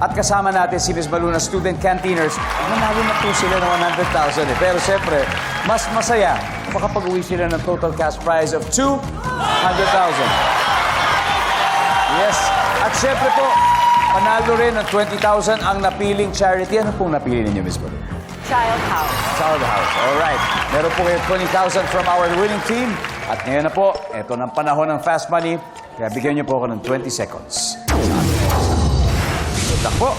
At kasama natin si Miss Maluna Student Cantiners. Manalo na po sila ng 100,000 eh. Pero siyempre, mas masaya makapag-uwi sila ng total cash prize of 200,000. Yes. At siyempre po, panalo rin ng 20,000 ang napiling charity. Ano pong napili ninyo, Miss Maluna? Child House. Child House. Alright. Meron po kayo 20,000 from our winning team. At ngayon na po, ito ng panahon ng Fast Money. Kaya bigyan niyo po ako ng 20 seconds. Takbo.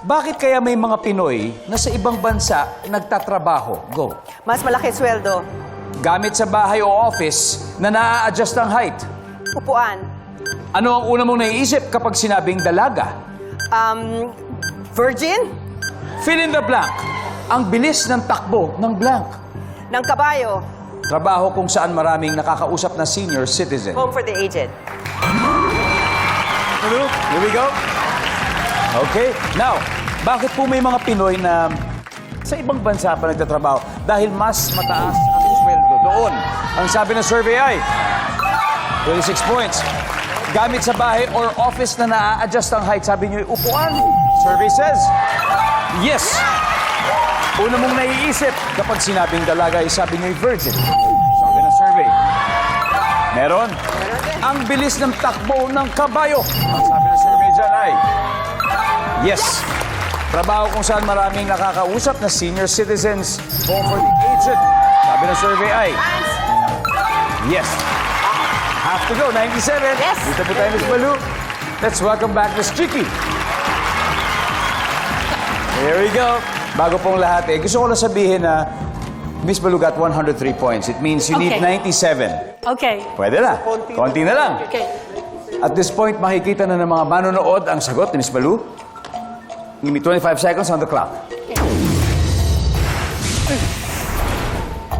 Bakit kaya may mga Pinoy na sa ibang bansa nagtatrabaho? Go. Mas malaki sweldo. Gamit sa bahay o office na naa-adjust ang height. Upuan. Ano ang una mong naiisip kapag sinabing dalaga? Virgin. Fill in the blank. Ang bilis ng takbo ng blank. Ng kabayo. Trabaho kung saan maraming nakakausap na senior citizen. Home for the aged. Here we go. Okay. Now, bakit po may mga Pinoy na sa ibang bansa pa nagtatrabaho? Dahil mas mataas ang sweldo doon. Ang sabi ng survey ay 26 points. Gamit sa bahay or office na naa-adjust ang height, sabi niyo, upuan. Survey says, yes. Una mong naiisip kapag sinabing dalaga, sabi niyo, virgin. Sabi ng survey. Meron. Ang bilis ng takbo ng kabayo. Ang sabi ng survey dyan ay, yes. Trabaho kung saan maraming nakakausap na senior citizens. Home for the aged. Sabi ng survey ay, yes. Have to go, 97. Yes. Dito po tayo, Miss Malu. Let's welcome back Miss Chicky. Here we go. Bago pong lahat, gusto ko lang sabihin na Miss Malu got 103 points. It means you need 97. Okay. Pwede na. Konti na lang. Okay. At this point, makikita na ng mga manonood ang sagot ni Miss Malu. Give me 25 seconds on the clock.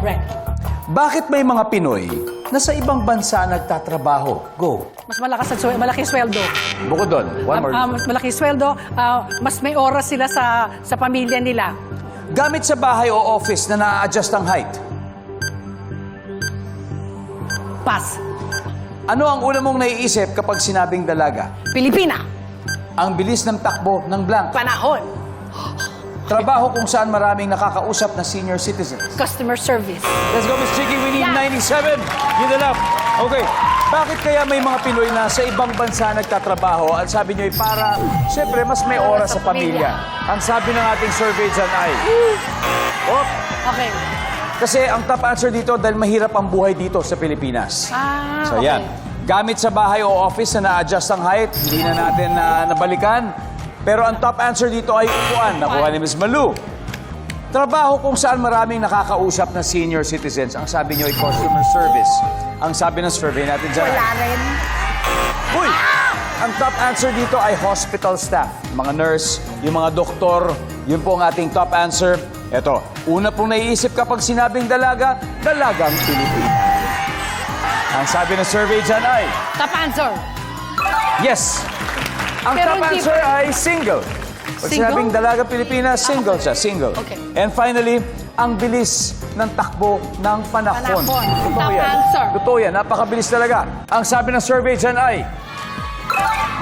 Right. Bakit may mga Pinoy na sa ibang bansa nagtatrabaho? Go. Mas malakas ang malaki sweldo. Bukod doon, one more. Mas malaki sweldo, mas may oras sila sa pamilya nila. Gamit sa bahay o office na naa-adjust ang height. Pass. Ano ang una mong naiisip kapag sinabing dalaga? Pilipina. Ang bilis ng takbo ng blank. Panahon. Trabaho kung saan maraming nakakausap na senior citizens. Customer service. Let's go, Miss Chicky. We need 97. Give it up. Okay. Bakit kaya may mga Pinoy na sa ibang bansa nagtatrabaho at sabi nyo para, siyempre, mas may oras sa pamilya? Ang sabi ng ating survey dyan ay, oh, Okay. kasi ang top answer dito dahil mahirap ang buhay dito sa Pilipinas. So okay. yan. Gamit sa bahay o office na na-adjust ang height, hindi na natin nabalikan. Pero ang top answer dito ay upuan. Nakuha ni Ms. Malu. Trabaho kung saan maraming nakakausap na senior citizens. Ang sabi niyo ay customer service. Ang sabi ng survey natin dyan. Wala rin. Uy! Ang top answer dito ay hospital staff. Mga nurse, yung mga doktor, yun po ang ating top answer. Eto, una pong naiisip kapag sinabing dalaga, dalagang Pilipina. Ang sabi ng survey dyan ay, Top answer. yes. Ang Pero top hindi answer pa- ay single. Pag Single? sinabing dalaga Pilipina, single siya, single. Okay. And finally, ang bilis ng takbo ng panahon. Panahon. Totoo Top yan. answer. Totoo yan, napakabilis talaga. Ang sabi ng survey dyan ay,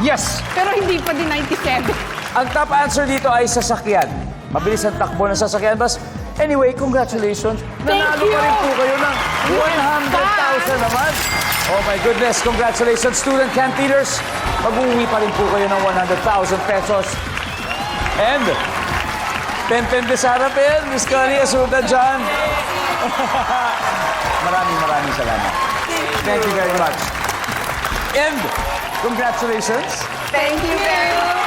yes. Pero hindi pa din 97. Ang top answer dito ay sasakyan. Mabilis ang takbo ng sasakyan. Bas, anyway, congratulations. Thank Nanalo you. pa rin po kayo ng 100,000 naman. Oh my goodness, congratulations, student cantiners. Mag-uwi pa rin po kayo ng 100,000 pesos. And, Pen de Sarapel, Miss Connie Asuda dyan. Maraming salamat. Thank you very much. And, congratulations. Thank you very much.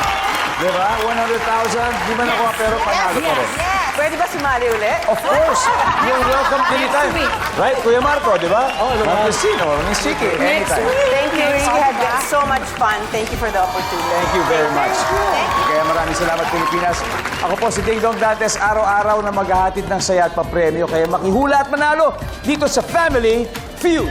Diba? 100,000. Di ba nakuha pero panalo pa rin. Pwede ba sumali ulit? Of course. You're welcome anytime. Right, Kuya Marco, di ba? Oh, Ma'am Christine, Miss Chicky, anytime. Thank you. We had so much fun. Thank you for the opportunity. Thank you very much. Kaya maraming salamat, Pilipinas. Ako po si Ding Dong Dantes, araw-araw na maghahatid ng saya at papremyo. Kaya makihula at manalo dito sa Family Feud.